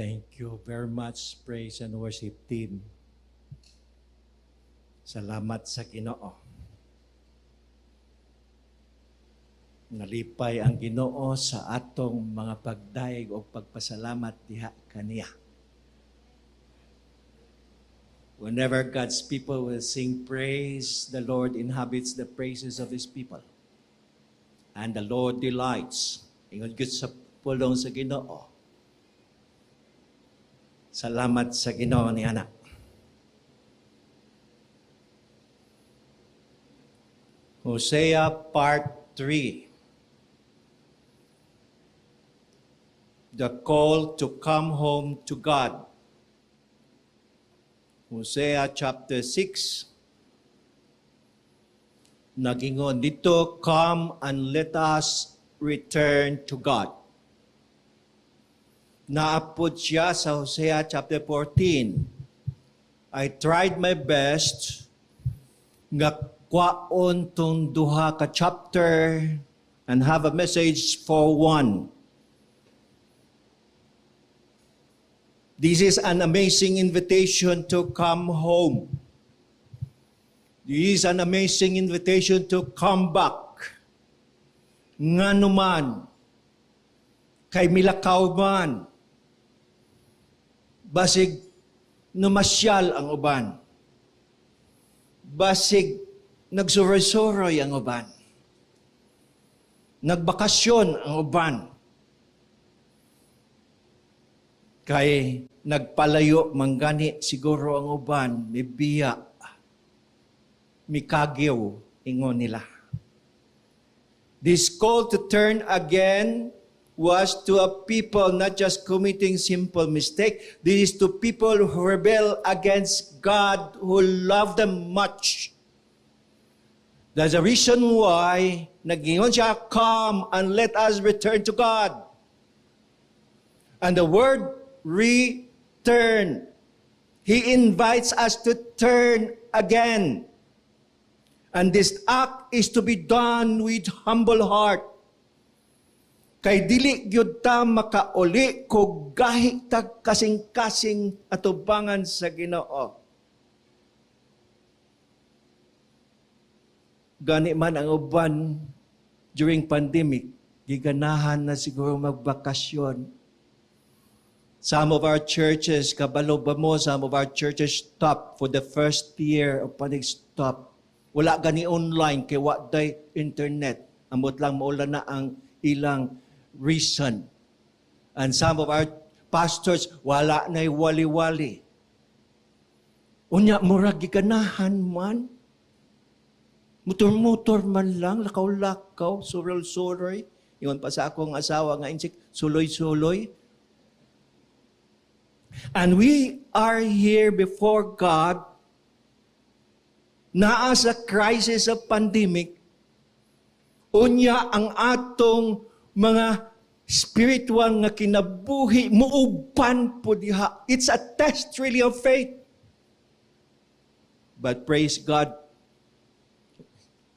Thank you very much, praise and worship team. Salamat sa Ginoo. Nalipay ang Ginoo sa atong mga pagdaig o pagpasalamat diha kaniya. Whenever God's people will sing praise, the Lord inhabits the praises of His people. And the Lord delights. Ingon gyud sa pulong sa Ginoo. Salamat sa Ginoo ni anak. Hosea part 3. The call to come home to God. Hosea chapter 6. Nagingon dito, come and let us return to God. Naapod siya sa Hosea chapter 14. I tried my best nga kwaon tong duha ka chapter and have a message for one. This is an amazing invitation to come home. This is an amazing invitation to come back. Nga naman, kay milakaw man, basig numasyal ang uban. Basig nagsuroy-suroy ang uban. Nagbakasyon ang uban. Kay nagpalayo manggani siguro ang uban, may biya, may kagyaw, ingon nila. This call to turn again was to a people not just committing simple mistake. This is to people who rebel against God, who love them much. There's a reason why nagingon siya, come and let us return to God. And the word return. He invites us to turn again. And this act is to be done with humble heart. Kay dili gyud ta makauli kog gahi tag kasing-kasing atubangan sa Ginoo. Gani man ang uban during pandemic, giganahan na siguro magbakasyon. Some of our churches, kabalo ba mo, some of our churches stopped for the first year of pandemic stop. Wala gani online kay wa day internet. Amot lang maula na ang ilang reason. And some of our pastors, wala na'y wali-wali. Unya, murag giganahan man. Mutor-mutor man lang, lakaw-lakaw, surol-suroy. Iyon pa sa akong asawa nga insik, suloy-suloy. And we are here before God, naa sa crisis of pandemic, unya ang atong mga spiritual nga kinabuhi, muuban po diha. It's a test really of faith. But praise God,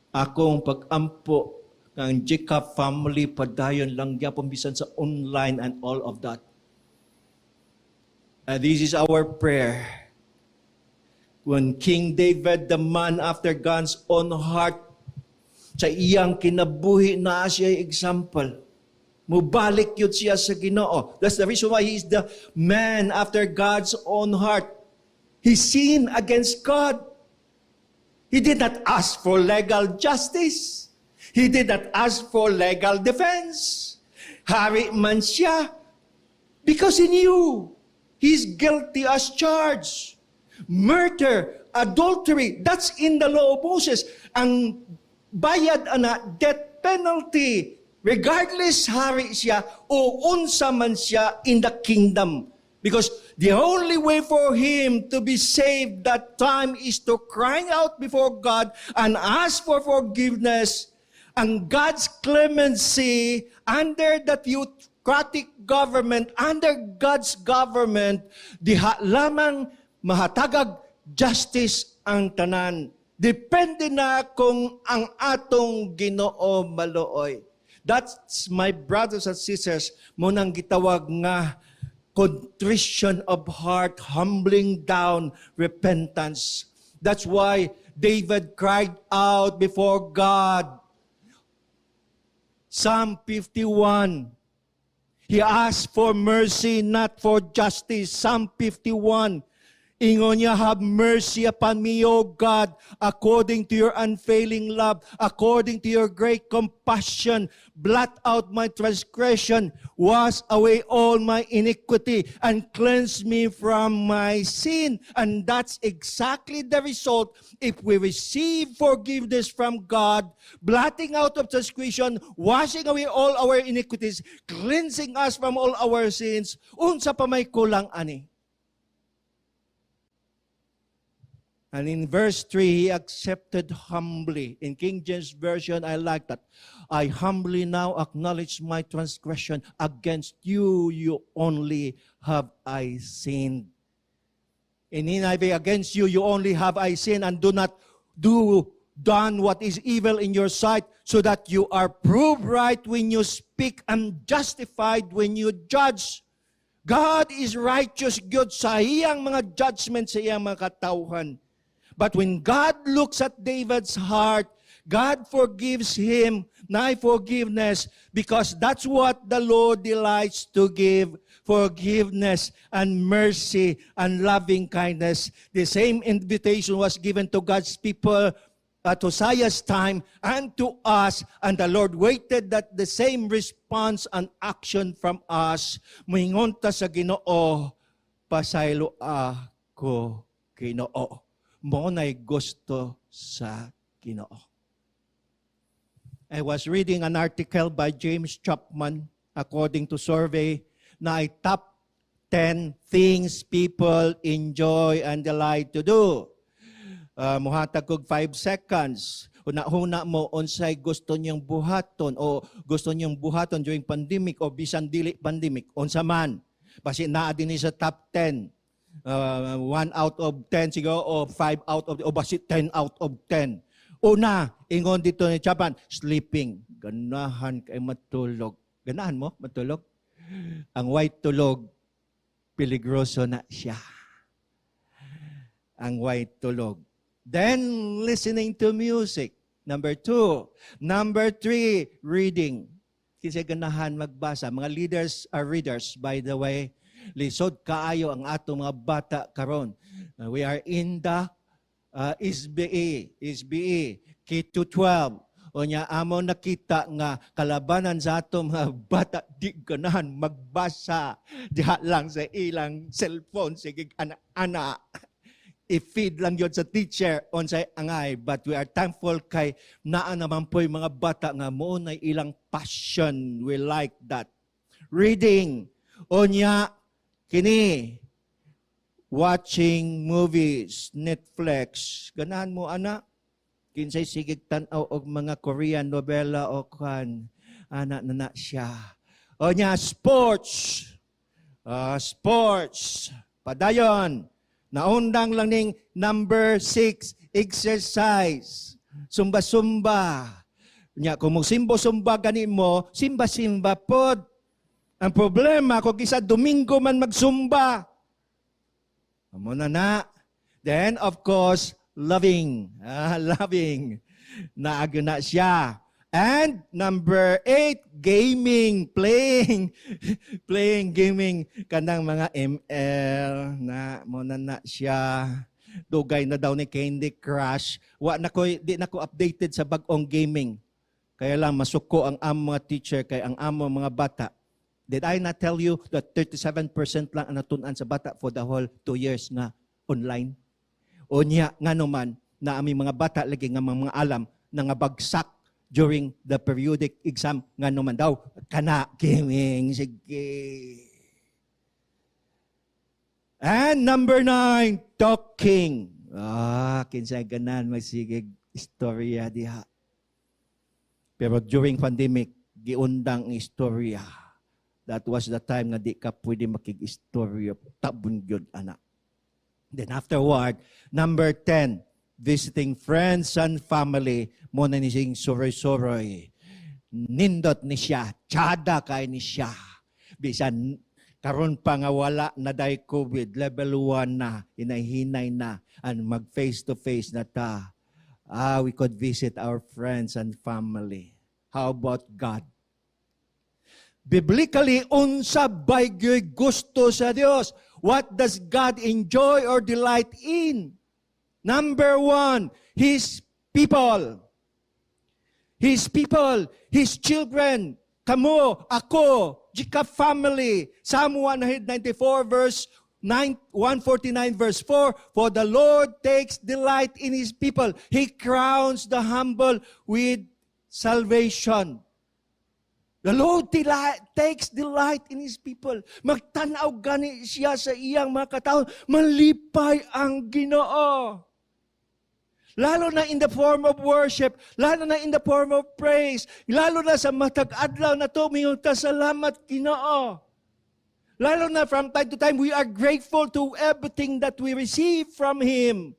akong pag-ampo ng Jacob family, padayon lang gyapon bisan sa online and all of that. And this is our prayer. When King David, the man after God's own heart, sa iyang kinabuhi na siya example. Mubalik yun siya sa Ginoo. That's the reason why he is the man after God's own heart. He sinned against God. He did not ask for legal justice. He did not ask for legal defense. Hari man siya because he knew he's guilty as charged. Murder, adultery, that's in the law of Moses. Ang bayad ana death penalty, regardless hari siya o unsa man siya in the kingdom. Because the only way for him to be saved that time is to cry out before God and ask for forgiveness. And God's clemency under the theocratic government, under God's government, diha lamang mahatagag justice ang tanan. Depende na kung ang atong Ginoo maluoy. That's my brothers and sisters, mo nang gitawag nga contrition of heart, humbling down, repentance. That's why David cried out before God. Psalm 51. He asked for mercy, not for justice. Psalm 51. Ingon niya, have mercy upon me, O God, according to your unfailing love, according to your great compassion. Blot out my transgression, wash away all my iniquity, and cleanse me from my sin. And that's exactly the result if we receive forgiveness from God, blotting out of transgression, washing away all our iniquities, cleansing us from all our sins. Unsa pa may kulang ani? And in verse 3, he accepted humbly. In King James Version, I like that. I humbly now acknowledge my transgression. Against you only have I sinned. In NIV, against you only have I sinned, and do not done what is evil in your sight, so that you are proved right when you speak and justified when you judge. God is righteous, good sa iyang mga judgment sa iyang mga katawhan. But when God looks at David's heart, God forgives him, na forgiveness, because that's what the Lord delights to give, forgiveness and mercy and loving kindness. The same invitation was given to God's people at Hossea's time and to us, and the Lord waited that the same response and action from us. Moingon ta sa Ginoo, pasaylo ako, Ginoo. Mo na'y gusto sa Ginoo. I was reading an article by James Chapman, according to survey, na ay top 10 things people enjoy and delight to do. Muhatag kog 5 seconds. Una-huna mo, unsay gusto niyong buhaton o gusto niyong buhaton during pandemic o bisan dili pandemic, unsa man. Basi naa din sa top 10. 1 out of 10 siguro o 5 out of, o basi 10 out of 10. Una, ingon dito ni Japan, sleeping. Ganahan kay matulog. Ganahan mo matulog? Ang white tulog, peligroso na siya. Ang white tulog. Then, listening to music. Number 2. Number 3, reading. Kasi ganahan magbasa. Mga leaders are readers, by the way. Lisod kaayo ang atong mga bata karon. We are in the SBE, K-12. O niya, amo nakita nga kalabanan sa atong mga bata, di ganahan magbasa. Diha lang sa ilang cellphone, sige ana-ana. I-feed lang yun sa teacher on sa angay. But we are thankful kay naa naman po yung mga bata nga mo na ilang passion. We like that. Reading. O niya, kini, watching movies, Netflix. Ganahan mo, anak. Kinsay sigig tanaw og mga Korean novela o kan. Anak na siya. O niya, sports. Sports. Padayon. Naundang lang ning number 6, exercise. Sumba-sumba. Nya, kung simbo-sumba ganin mo, simba-simba pod. Ang problema, kung isa Domingo man magsumba. Amo na. Then, of course, loving. Loving. Naagyo na siya. And number 8, gaming. Playing gaming. Kanang mga ML. Muna na siya. Dugay na daw ni Candy Crush. Di na ko updated sa bagong gaming. Kaya lang, masuko ang mga teacher kay ang mga bata. Did I not tell you that 37% lang ang natunan sa bata for the whole 2 years nga online? O niya, nga naman, na aming mga bata lagi nga mga alam na nga bagsak during the periodic exam nga naman daw. Kana, gaming, sige. And number 9, talking. Kinsay ganan, magsigig istorya diha. Pero during pandemic, giundang istorya. That was the time nga di ka pwede makig-istorya. Tabon yun, anak. Then afterward, number 10, visiting friends and family. Muna ni sing soroy-soroy. Nindot ni siya. Tsada kay ni siya. Bisan Karon pa nga wala na day COVID, level 1 na, hinay-hinay na, and mag face-to-face na ta. We could visit our friends and family. How about God? Biblically, unsa bay gyud gusto sa Dios? What does God enjoy or delight in? Number 1, His people. His people, His children, kamo, ako, Jika family. Psalm 194 verse 149 verse 4, for the Lord takes delight in His people. He crowns the humble with salvation. The Lord takes delight in His people. Magtanaw gani siya sa iyang mga kataon. Malipay ang Ginoo. Lalo na in the form of worship, lalo na in the form of praise, lalo na sa matag adlaw na to, mingon ka salamat Ginoo. Lalo na from time to time, we are grateful to everything that we receive from Him.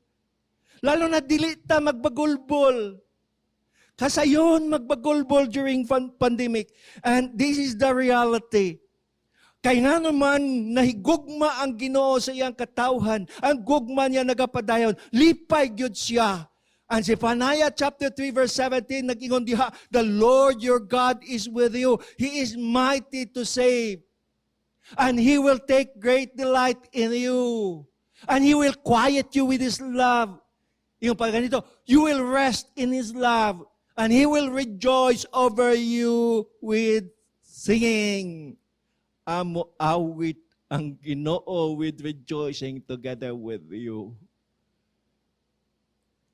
Lalo na dili ta magbagulbol. Kasayon magbagulbol during pandemic. And this is the reality. Kay nga naman nahigugma ang Ginoo sa iyang katawhan, ang gugma niya nagapadayon, lipay gyud siya. And Zephaniah chapter 3 verse 17 nag-ingon diha, the Lord your God is with you. He is mighty to save. And He will take great delight in you. And He will quiet you with His love. Yung pag ganito, you will rest in His love. And He will rejoice over you with singing. Amo awit ang Ginoo with rejoicing together with you.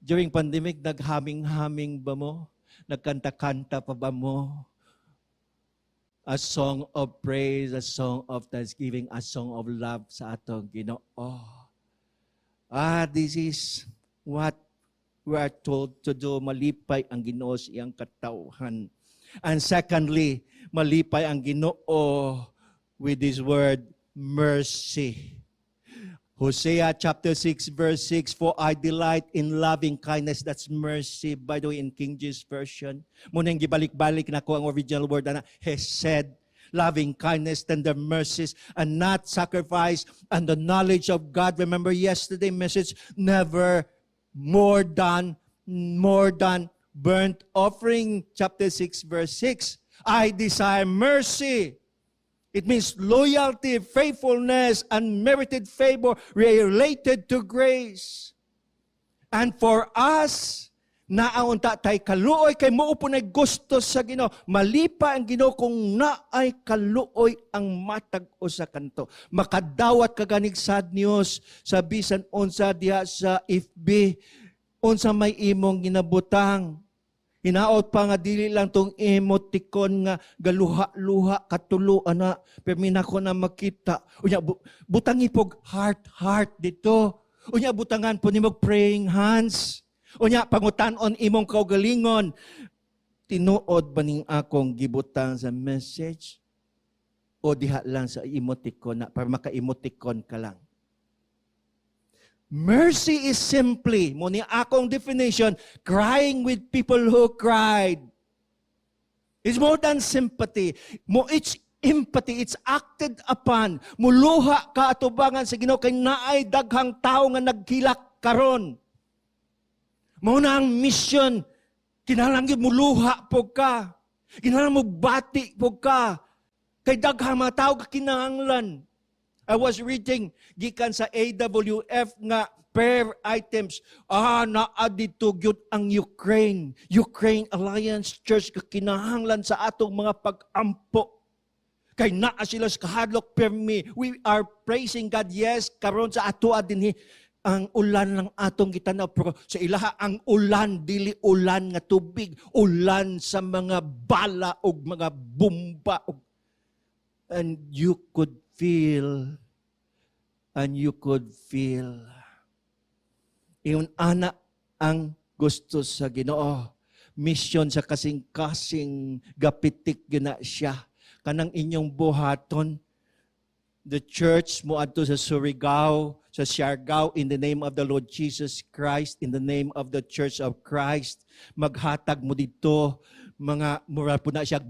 During pandemic, naghaming-haming ba mo? Nagkanta-kanta pa ba mo? A song of praise, a song of thanksgiving, a song of love sa atong Ginoo. This is what we are told to do. Malipay ang Ginoo sa iyang katawhan. And secondly, malipay ang Ginoo with this word, mercy. Hosea chapter 6 verse 6, for I delight in loving kindness. That's mercy, by the way, in King James Version. Muna yung gibalik-balik na ko ang original word na hesed, loving kindness, tender mercies, and not sacrifice, and the knowledge of God. Remember yesterday message, never more than burnt offering. Chapter 6 verse 6, I desire mercy. It means loyalty, faithfulness, unmerited favor related to grace. And for us, naaunta tay kaluoy, kay muupo na gusto sa Ginoo. Malipa ang Ginoo kung naay kaluoy ang matag o sa kanto. Makadawat kaganig sad news sa bisan unsa diha sa FB, unsa may imong ginabutang. Hinaot pa nga dili lang tong emoticon nga galuha-luha katulo ana permina ko na makita. Unya butang ipog heart dito. Unya butangan po nimog praying hands. Unya pangutan-on imong kaugalingon. Tinuod ba ning akong gibutang sa message? O diha lang sa emoticon na para maka-emoticon ka lang. Mercy is simply, muna akong definition, crying with people who cried. It's more than sympathy. It's empathy. It's acted upon. Muluha ka atubangan sa Ginoo kay naay daghang tao nga naghilak karon. Muna ang mission, kinahanglan gyud muluha po ka. Kinahanglan mo bati po ka. Kay daghang mga tao ka kinahanglan. I was reading gikan sa AWF nga prayer items. Naadito gyud ang Ukraine. Ukraine Alliance Church kakinahanglan sa atong mga pag-ampo. Kay naa sila sa kahadlok permi. We are praising God. Yes, karon sa atoa dinhi ang ulan ng atong gitanaw. Pero sa ilaha ang ulan dili ulan nga tubig, ulan sa mga bala o mga bomba. And you could feel yung anak ang gusto sa Ginoo. Mission sa kasing-kasing gapitik gina siya. Kanang inyong buhaton, the church mo adto sa Surigao, sa Siargao, in the name of the Lord Jesus Christ, in the name of the Church of Christ, maghatag mo dito, mga mura po na siya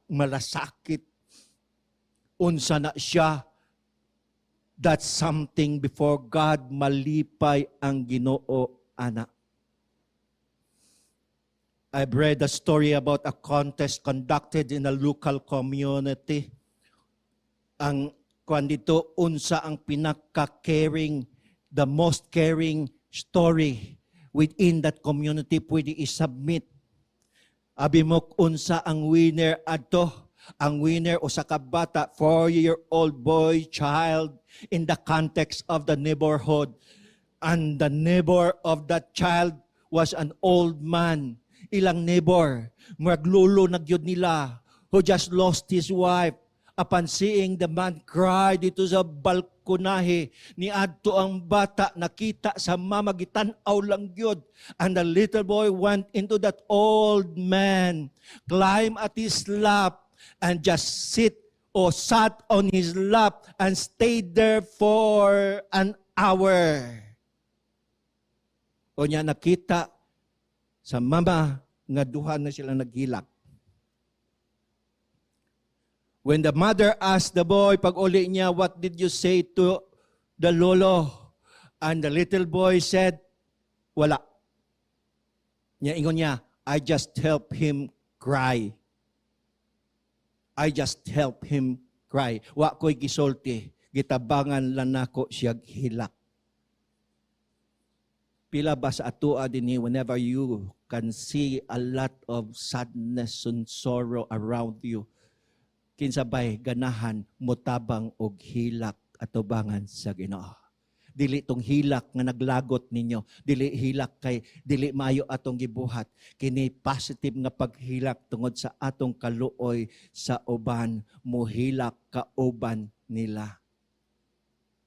malasakit. Unsa na siya, That's something before God malipay ang Ginoo, ana. I've read a story about a contest conducted in a local community. Ang kwan dito, unsa ang pinaka-caring, the most caring story within that community pwede i-submit. Abi mo unsa ang winner adto. Ang winner usa ka bata, 4-year-old boy, child, in the context of the neighborhood. And the neighbor of that child was an old man. Ilang neighbor, maglulo nagyod nila, who just lost his wife. Upon seeing the man cry dito sa balkonahe, ni adto ang bata, nakita sa mama, gitanaw lang gyud. And the little boy went into that old man, climbed at his lap, and just sat on his lap and stayed there for an hour. O niya nakita sa mama nga duha na sila naghilak. When the mother asked the boy, pag uli niya, what did you say to the lolo? And the little boy said, wala. Niya ingon niya, I just help him cry. I just help him cry. Wa ko'y gisulti, gitabangan lang nako siya hilak. Pila ba sa atua dinhi whenever you can see a lot of sadness and sorrow around you, kinsabay ganahan mutabang og hilak atubangan sa Ginoo. Dili tong hilak nga naglagot ninyo, dili hilak kay dili maayo atong gibuhat, kini positive nga paghilak tungod sa atong kaluoy sa uban, muhilak kauban nila.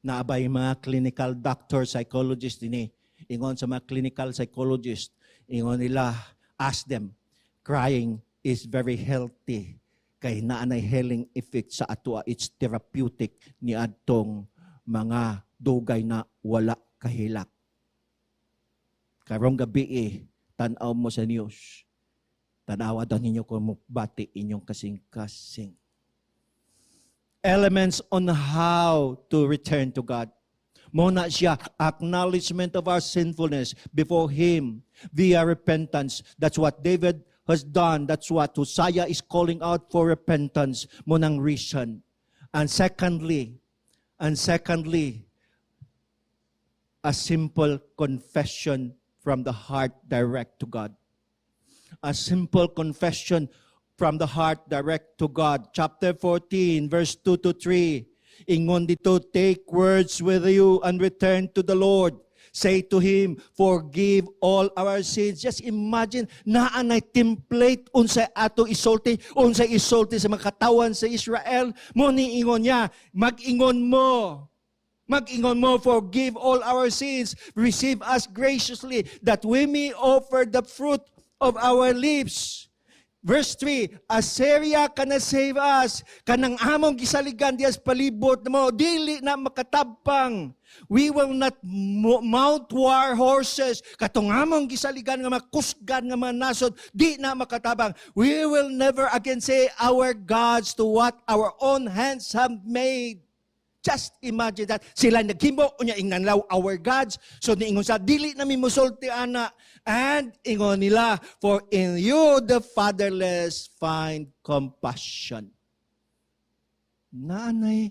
Naabay mga clinical doctor, psychologist dinhi, ingon sa mga clinical psychologist, ingon nila, ask them, crying is very healthy kay naanay healing effect sa atua, it's therapeutic ni adtong mga dugay na wala kahilak. Karong gabi tanaw mo sa news. Tanawa daw ninyo kung mukbati inyong kasing-kasing. Elements on how to return to God. Muna siya, acknowledgement of our sinfulness before Him via repentance. That's what David has done. That's what Hosea is calling out for repentance. Munang reason. And secondly, a simple confession from the heart direct to God. A simple confession from the heart direct to God. Chapter 14, verse 2 to 3. Ingon dito, take words with you and return to the Lord. Say to Him, forgive all our sins. Just imagine, naanay template unsay ato isulti sa mga katawan sa Israel. Muni ingon niya, mag-ingon mo, forgive all our sins. Receive us graciously, that we may offer the fruit of our lips. Verse 3, Assyria kana save us, kanang among gisaligan dias palibot mo, dili na makatabang. We will not mount war horses, katong among gisaligan nga makusgan nga mga nasod, di na makatabang. We will never again say our gods to what our own hands have made. Just imagine that. Sila naghimo, unya ingnanlaw our gods. So niingon sa, dili na mimusulti ana. And ingon nila, for in you the fatherless find compassion. Nanay,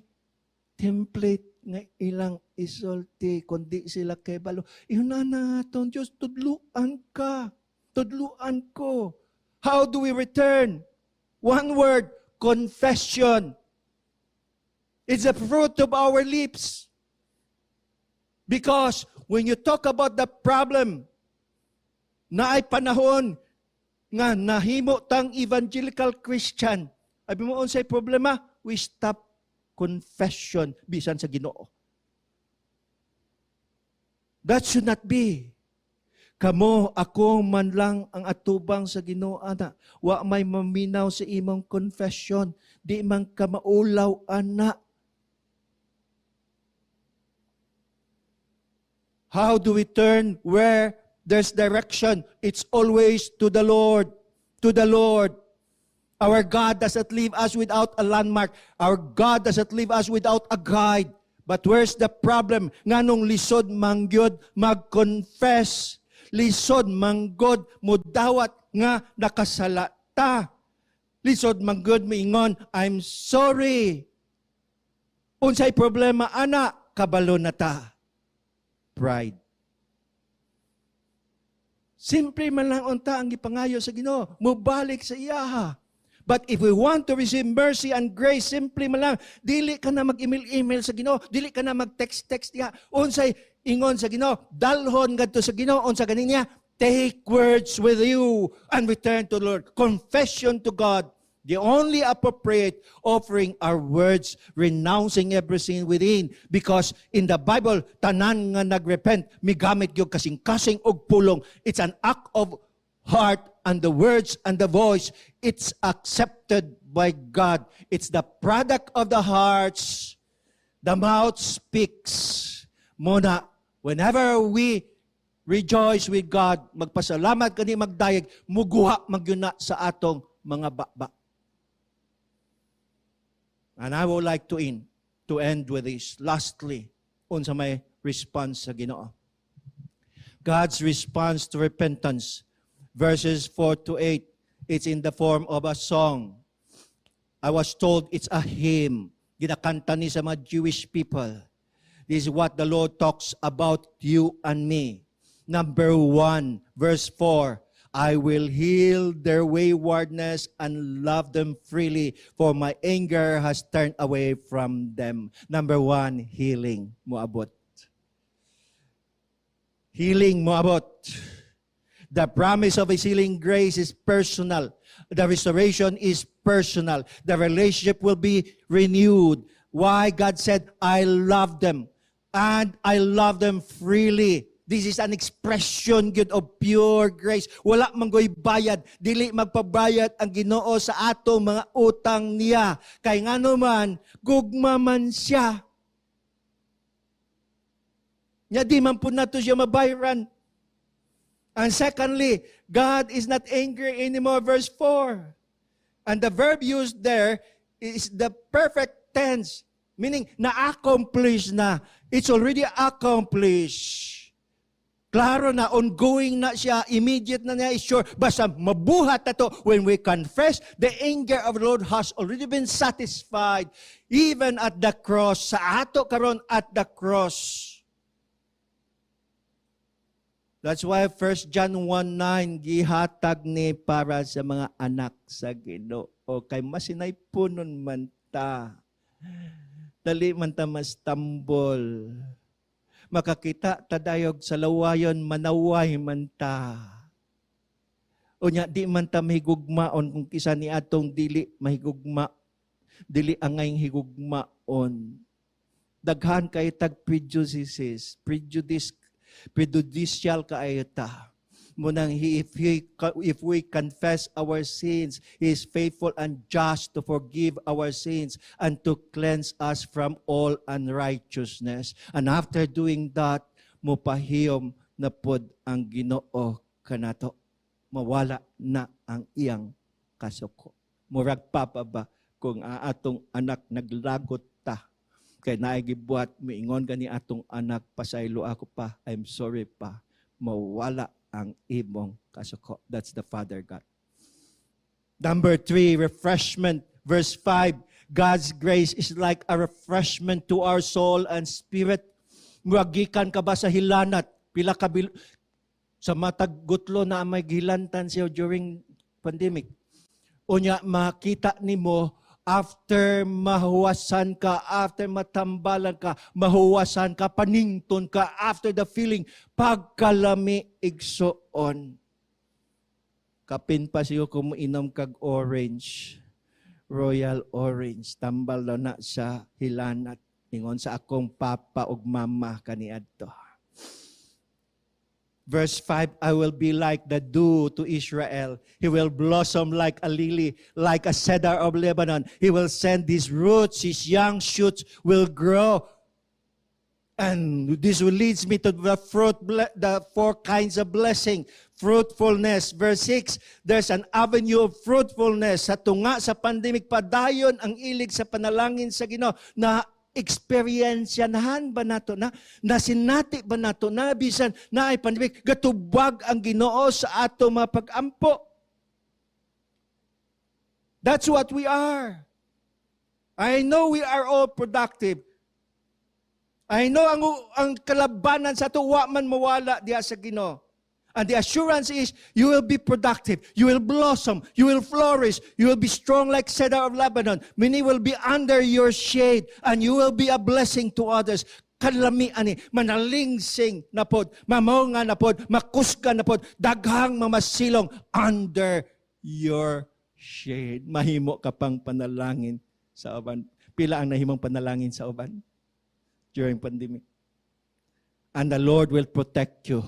template nga ilang isulti, kundi sila kay balo. Iyon na naton, Diyos, tudluan ka. Tudluan ko. How do we return? One word, confession. It's the fruit of our lips. Because when you talk about the problem, na ay panahon nga nahimo tang evangelical Christian, abi mo unsay problema, we stop confession bisan sa Ginoo. That should not be. Kamo, ako man lang ang atubang sa Ginoo ana. Wa may maminaw sa imong confession, di man ka maulaw ana. How do we turn where there's direction? It's always to the Lord. To the Lord. Our God doesn't leave us without a landmark. Our God doesn't leave us without a guide. But where's the problem? Nganong lisod mangyod mag-confess. Lisod manggod mudawat nga nakasalata. Lisod manggod miingon, I'm sorry. Unsay problema ana, kabalo na ta. Pride. Simple man lang unta ang gipangayo sa Ginoo, mubalik sa iyaha. But if we want to receive mercy and grace, simply man lang, dili ka na mag-email-email sa Ginoo, dili ka na mag-text-text niya. Unsay ingon sa Ginoo, dalhon kadto sa Ginoo, unsa kaninya, take words with you and return to the Lord. Confession to God. The only appropriate offering are words renouncing everything within. Because in the Bible, tanan nga nagrepent, migamit yung kasing-kasing og pulong. It's an act of heart and the words and the voice. It's accepted by God. It's the product of the hearts. The mouth speaks. Muna, whenever we rejoice with God, magpasalamat kani magdayeg, muguha magyuna sa atong mga baba. And I would like to end with this. Lastly, unsa may response sa Ginoo. God's response to repentance. Verses 4 to 8, it's in the form of a song. I was told it's a hymn. Ginakanta ni sa mga Jewish people. This is what the Lord talks about you and me. Number 1, verse 4. I will heal their waywardness and love them freely, for my anger has turned away from them. Number 1, healing. Moabot. Healing, moabot. The promise of His healing grace is personal. The restoration is personal. The relationship will be renewed. Why? God said, I love them. And I love them freely. This is an expression good of pure grace. Wala manggoy bayad. Dili magpabayad ang Ginoo sa ato mga utang niya. Kay ngano man, gugma man siya. Nya di man po nato siya mabayaran. And secondly, God is not angry anymore, verse 4. And the verb used there is the perfect tense, meaning na-accomplish na. It's already accomplished. Klaro na, ongoing na siya, immediate na niya, is sure. Basta mabuhat na to. When we confess, the anger of the Lord has already been satisfied. Even at the cross, sa ato karon at the cross. That's why 1 John 1:9, gihatag ni para sa mga anak sa Ginoo. Kay masinay punon man ta. Dali man ta mas tambol. Makakita tadayog sa lawayon, manaway man ta. Unya, di man ta mahigugmaon kung kisa ni atong dili mahigugma, dili angay higugmaon. Daghan kay tag prejudices, prejudicial kaayo ta. Munang if we confess our sins, He is faithful and just to forgive our sins and to cleanse us from all unrighteousness. And after doing that, mupahiyom na pod ang Ginoo kanato. Mawala na ang iyang kasuko. Murag papa ba kung atong anak naglagot ta. Kay naigibuhat, miingon gani atong anak, pasaylo ako pa, I'm sorry pa. Mawala ang imong kasuko. That's the Father God. Number 3, refreshment. Verse 5, God's grace is like a refreshment to our soul and spirit. Muagikan ka ba sa hilanat? Pila ka sa matag gutlo na may gilantan siya during pandemic. Unya, makita nimo after mahuwasan ka, after matambalan ka, mahuwasan ka, panington ka, after the feeling, pagkalami igsoon. Kapin pa siyo kung inom kag orange, royal orange, tambal daw na sa hilanat. Ingon sa akong papa ug mama kaniadto. Verse 5, I will be like the dew to Israel. He will blossom like a lily, like a cedar of Lebanon. He will send his roots, his young shoots will grow. And this will leads me to the 4 kinds of blessing. Fruitfulness. Verse 6, there's an avenue of fruitfulness. Sa tunga sa pandemic, padayon ang ilig sa panalangin sa Ginoo na experiensyahan ba nato na nasinati ba nato na bisan na ay pandemic gatubag ang Ginoo sa ato mga pag-ampo. That's what we are. I know we are all productive. I know ang kalabanan sa ato wa man mawala diha sa Ginoo. And the assurance is, you will be productive, you will blossom, you will flourish, you will be strong like cedar of Lebanon. Many will be under your shade, and you will be a blessing to others. Kalami ani, manalingsing na pod, mamonga na pod, makuska na pod, daghang mamasilong under your shade. Mahimo ka pang panalangin sa uban. Pila ang nahimong panalangin sa uban during pandemic. And the Lord will protect you.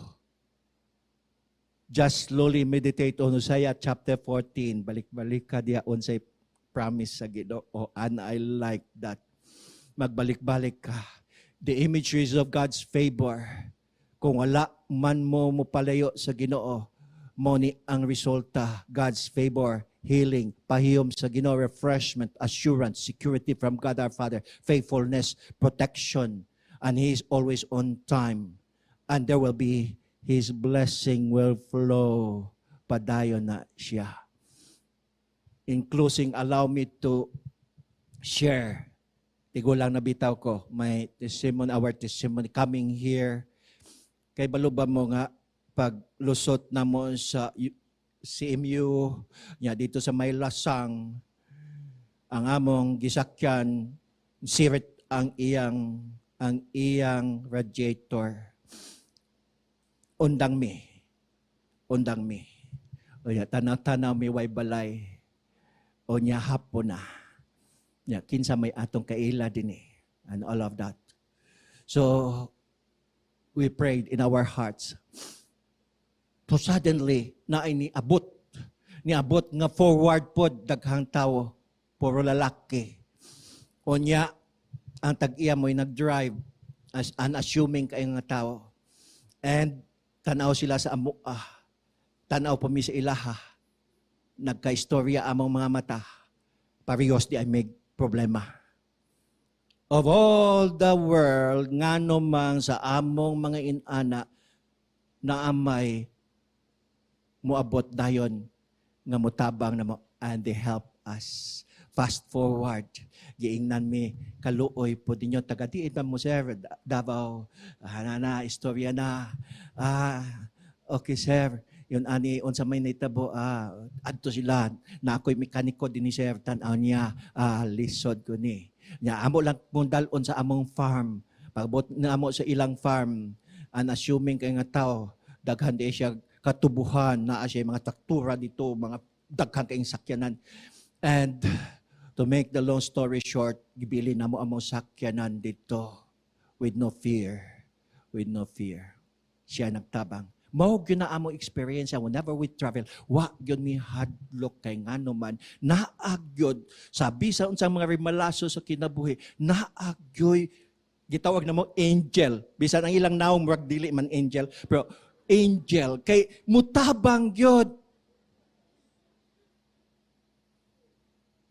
Just slowly meditate on Hosea chapter 14. Balik-balik ka diya on say promise sa Ginoo. And I like that. Magbalik-balik ka. The imageries of God's favor. Kung wala man mo palayo sa Ginoo, mo ni ang resulta. God's favor, healing, pahiyom sa Ginoo, refreshment, assurance, security from God our Father, faithfulness, protection. And He is always on time. And there will be His blessing will flow. Padayon na siya. In closing, allow me to share. Tigo lang nabitaw ko. My testimony, our testimony coming here. Kay baluba mo nga, paglusot na mo sa CMU, dito sa may lasang, ang among gisakyan, sirit ang iyang radiator. Undang mi. O ya, tanaw-tanaw mi way balay. O niya hapon na. Ya, kinsa may atong kaila din eh. And all of that. So, we prayed in our hearts. So suddenly, na ay niabot nga forward pod, daghang tao, puro lalaki. O niya, ang tag-iya mo'y nag-drive, as unassuming kayo nga tao. And, tanaw sila sa amo, tanaw pa mi sa ilaha, nagka-istorya among mga mata, parehas di ay may problema. Of all the world, ngano mang sa among mga inana, na amay muabot dayon, nga mutabang na mo, and they help us. Fast forward, giingnan mi, kaluoy po dinyo, taga-diin mo sir, Davao, istorya na, okay sir, yun ani, unsa may naitabo, adto sila, na ako'y mekaniko din ni sir, tanaw niya, lisod ko ni. Amo lang mundalon sa among farm, pagbot na amo sa ilang farm, unassuming kay nga tao, daghan di siya katubuhan, naa siya mga taktura dito, mga daghan kayong sakyanan. And, to make the long story short, gibili na mo among sakyanan dito with no fear. With no fear. Siya nagtabang. Mao gyud na among experience whenever we travel. Wa gyud mi hadlok kay ngano man. Naag gyud sabi sa unsang mga rimalaso sa kinabuhi. Naag gyud gitawag na mo angel. Bisan ang ilang naong murag dili man angel, pero angel kay mutabang gyud.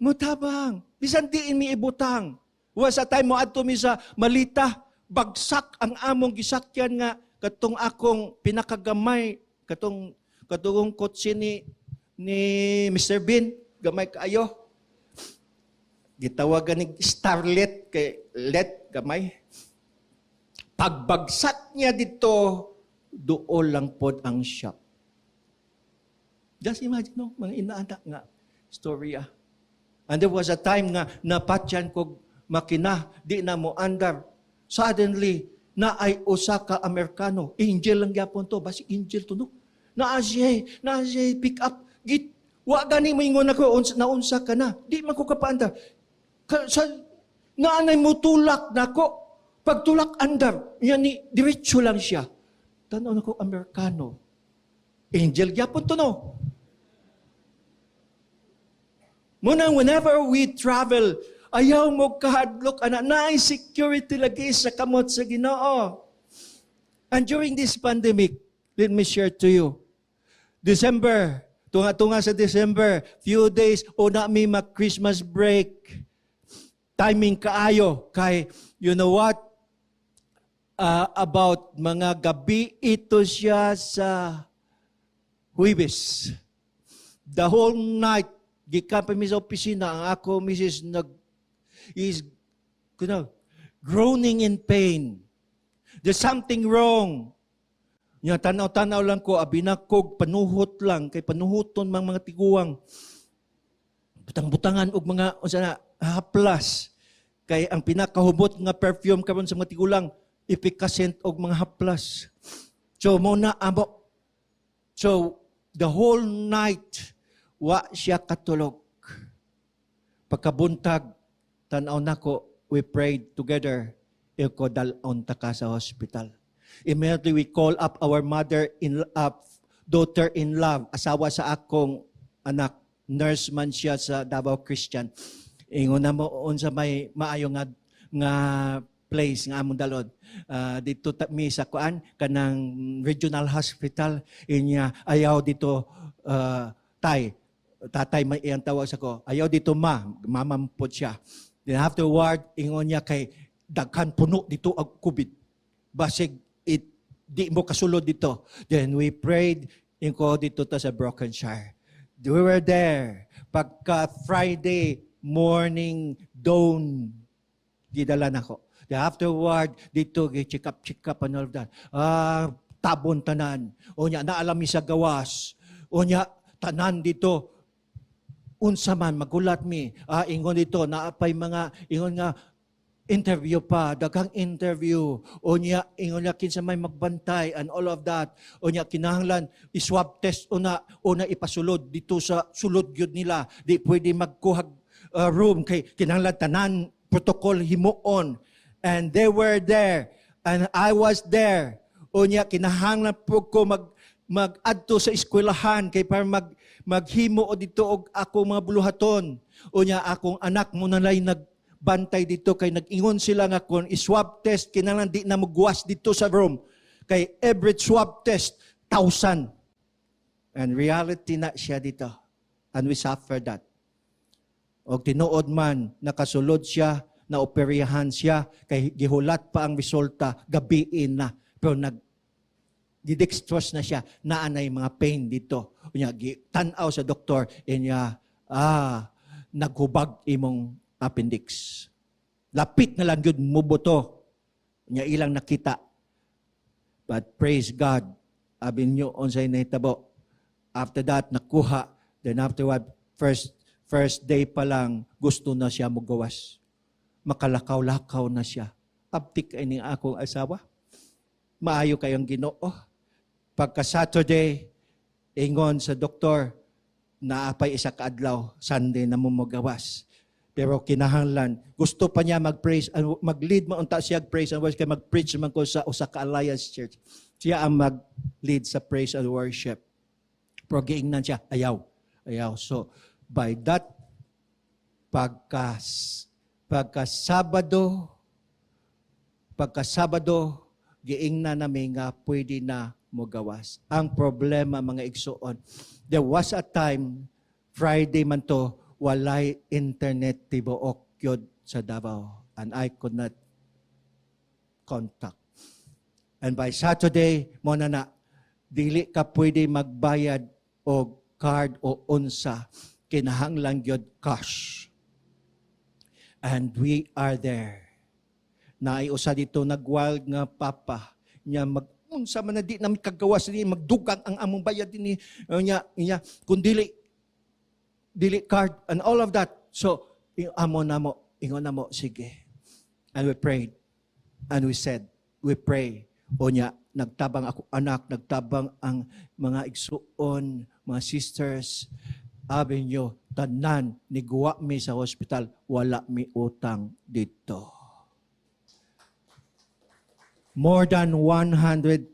Mutabang. Bisan diin mi ibutang. Wa sa time mo adto mi sa malita, bagsak ang among gisakyan nga katong akong pinakagamay, katong kotse ni Mr. Bean, gamay kaayo. Gitawagan ni Starlet kay let gamay. Pagbagsak niya dito, dool lang pod ang shop. Just imagine no, mga inaanda nga storya. And there was a time nga napatyan ko makina, di na mo andar. Suddenly, na ay usa ka Amerikano. Angel lang yapon to, basi angel to no. Na siya pick up. Git, wa gani mo ingon ako, naunsa ka na. Di man ko kapaandar. Naanay mo tulak na ko. Pagtulak andar, yan ni, diretso lang siya. Tanaw na ko, Amerikano. Angel yapon to no. Muna, whenever we travel, ayaw mo kahadlok, na-security lagi sa kamot sa Ginoo. And during this pandemic, let me share to you, December, tunga-tunga sa December, few days, o na may mag-Christmas break. timing kaayo kay you know what? About mga gabi ito siya sa Huwebes. The whole night, gikan pa mi sa opisina, ang ako, Mrs. is groaning in pain. There's something wrong. Nga tanaw-tanaw lang ko, abinakog, panuhot lang, kay panuhuton mga tiguang. Butang-butangan og mga, haplas. Kay ang pinakahubot nga perfume karon sa mga tigulang, ipikasent og mga haplas. So, muna amo. So, the whole night, wa siya katulog. Pagkabuntag, tanaw nako, we prayed together. Iko dalon ta ka sa hospital. Immediately we call up our daughter-in-law, asawa sa akong anak. Nurse man siya sa Davao Christian. Ingon na mo unsa may maayo nga place nga among dalon. Dito mi sa kuan kanang regional hospital inya ayaw dito tatay may iyang tawag sa ko. Ayaw dito mamampot siya. Then afterward ingon niya kay daghan puno dito ang COVID. Basig di mo kasulod dito. Then we prayed inko dito ta sa Brokenshire. We were there. Pagka Friday morning dawn, gidala na ko. Then afterward, dito, check up and all of that. Tabon tanan. O niya, naalami sa gawas. O niya, tanan dito. Unsa man, magulat mi. Ingon dito, naapay mga, ingon nga, interview pa, daghang interview. O niya, ingon niya, kinsa may magbantay and all of that. O niya, kinahanglan, iswab test una ipasulod dito sa sulod gyud nila. Di pwede magkuhag room kay kinahanglan tanan protocol himuon. And they were there. And I was there. O niya, kinahanglan po ko mag-adto sa eskwelahan kay para maghimo o dito og ako mga buluhaton. O niya, akong anak mo nalay nagbantay dito kay nag-ingon sila nga kung iswab test, kinahanglan di na magguwas dito sa room. Kay every swab test, 1,000. And reality na siya dito. And we suffer that. O tinuod man, nakasulod siya, naoperahan siya, kay gihulat pa ang resulta, gabiin na. Pero didextrose na siya, naanay mga pain dito. Tanaw sa doktor, naghubag imong appendix. Lapit na lang yun, mubuto. Niya ilang nakita. But praise God, abin nyo, onsay nahitabo. After that, nakuha. Then afterward, first day pa lang, gusto na siya magawas. Makalakaw-lakaw na siya. Aptik ay ni akong asawa. Maayo kayong Ginoo. Pagka Saturday, ingon sa doktor, naapay isa kaadlaw, Sunday na mo magawas. Pero kinahanglan, gusto pa niya mag-praise, mag-lead mo unta siya praise and worship, kaya mag-preach man ko sa usa ka Alliance Church. Siya ang mag-lead sa praise and worship. Pero giingnan siya, ayaw. So, by that, pagka Sabado, giingnan namin nga pwede na mogawas. Ang problema, mga igsuon, there was a time, Friday man to, walay internet tibuok yun sa Davao. And I could not contact. And by Saturday, mo na dili ka pwede magbayad o card o unsa. Kinahanglan yun cash. And we are there. Naiusa dito nagwild nga papa. Nya unsa man na di namin kagawas ni magdugang ang among bayad dinhi nya kun dili card and all of that. So ingon na mo sige. And we prayed and we said we pray. O nya nagtabang ako anak, nagtabang ang mga igsuon, mga sisters. Abi nyo, tanan ni guwa mi sa hospital, wala mi utang dito. More than 100,000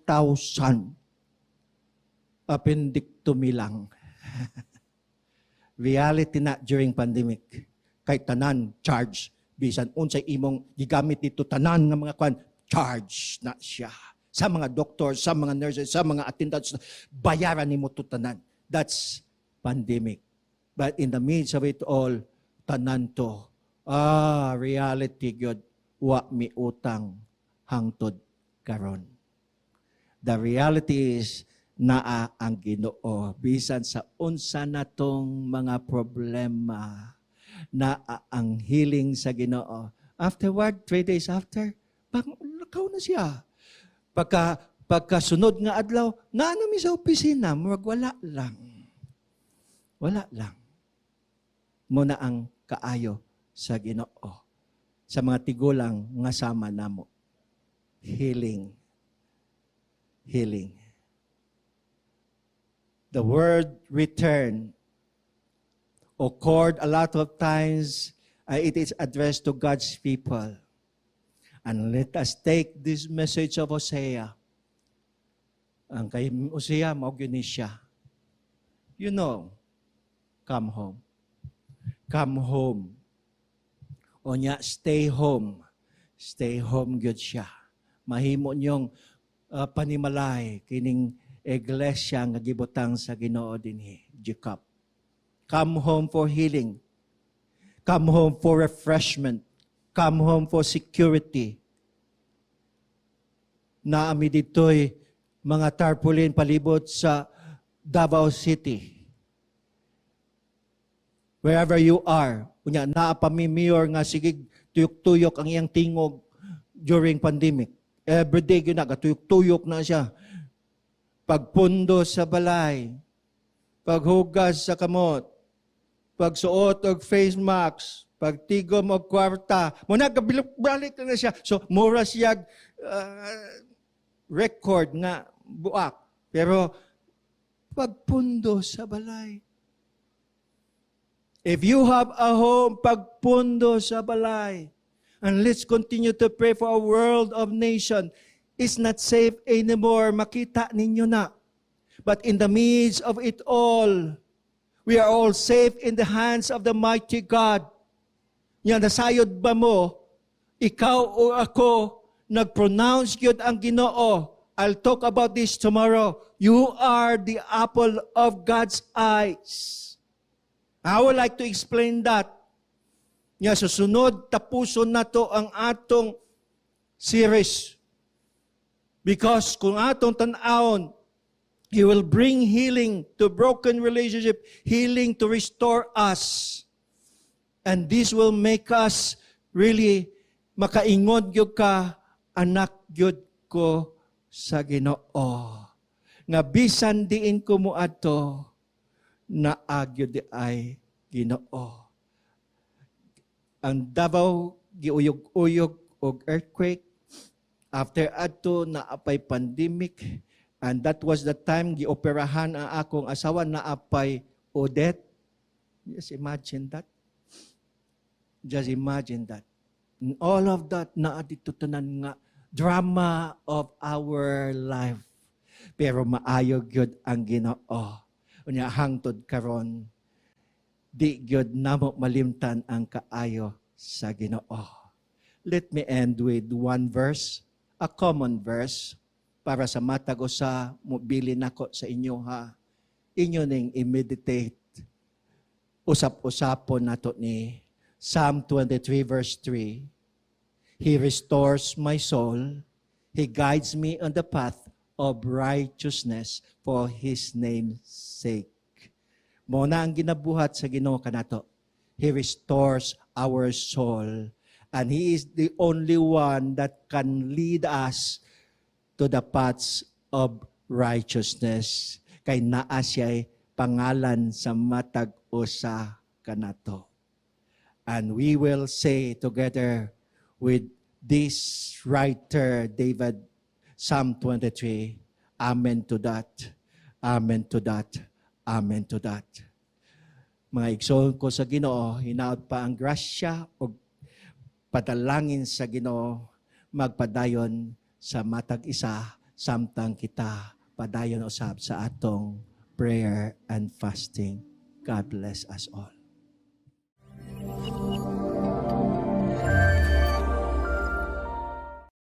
appendectomy lang. Reality na during pandemic. Kay tanan, charge. Bisan unsay imong gigamit dito, tanan ng mga kwan, charge na siya. Sa mga doctors, sa mga nurses, sa mga attendants, bayaran ni mo to tanan. That's pandemic. But in the midst of it all, tanan to Reality gyud wa mi utang hangtod karon. The reality is naa ang Ginoo bisan sa unsa natong mga problema, naa ang healing sa Ginoo. Afterward, 3 days after, lakaw na siya. Pagkasunod nga adlaw, nga mi sa opisina, wala lang. Wala lang. Muna ang kaayo sa Ginoo. Sa mga tigulang nga sama namo. Healing. Healing. The word return occurred a lot of times. It is addressed to God's people. And let us take this message of Hosea. Ang kay Hosea, maugyon ni siya. You know, come home. Come home. O niya, stay home. Stay home, good siya. Mahimo niyong panimalay, kining iglesia nga gibutang sa Ginoo dinhi, Jacob. Come home for healing. Come home for refreshment. Come home for security. Naami dito'y mga tarpaulin palibot sa Davao City. Wherever you are, kunya naapamimiyor nga sigig tuyok-tuyok ang iyang tingog during pandemic. Every day yun tuyok-tuyok na siya. Pagpundo sa balay, paghugas sa kamot, pagsuot og face mask, pagtigom og kwarta, muna kabilok-balik na siya. So, mura siya record nga buak. Pero, pagpundo sa balay. If you have a home, pagpundo sa balay. And let's continue to pray for a world of nation. It's not safe anymore. Makita ninyo na. But in the midst of it all, we are all safe in the hands of the mighty God. Yan, nasayod ba mo? Ikaw o ako, nag-pronounce yun ang Ginoo. I'll talk about this tomorrow. You are the apple of God's eyes. I would like to explain that. Nga, susunod, tapuson na to ang atong series. Because kung atong tanawon, He will bring healing to broken relationship, healing to restore us. And this will make us really makaingon gyud ka, anak gyud ko sa Ginoo. Nga bisan diin ko mo ato, naagyo di ay Ginoo. Ang Davao giuyog-uyog og earthquake. After adto naapay pandemic, and that was the time gioperahan ang akong asawa naapay Odette. Just imagine that. Just imagine that. And all of that na dito tanan nga drama of our life. Pero maayo gyud ang Ginoo. Unya hangtod karon di gyud namo malimtan ang kaayo sa Ginoo. Let me end with one verse, a common verse para sa matag usa mo bilin nako sa inyo ha. Inyo ning i-meditate. Usap-usapon nato ni Psalm 23 verse 3. He restores my soul. He guides me on the path of righteousness for His name's sake. Muna ang ginabuhat sa Ginoo kanato. He restores our soul. And He is the only one that can lead us to the paths of righteousness. Kay naa siya'y pangalan sa matag usa kanato. And we will say together with this writer, David, Psalm 23, Amen to that, Amen to that, Amen to that. Mga igsoon ko sa Ginoo, hinaot pa ang grasya o padalangin sa Ginoo, magpadayon sa matag isa, samtang kita padayon usab sa atong prayer and fasting. God bless us all.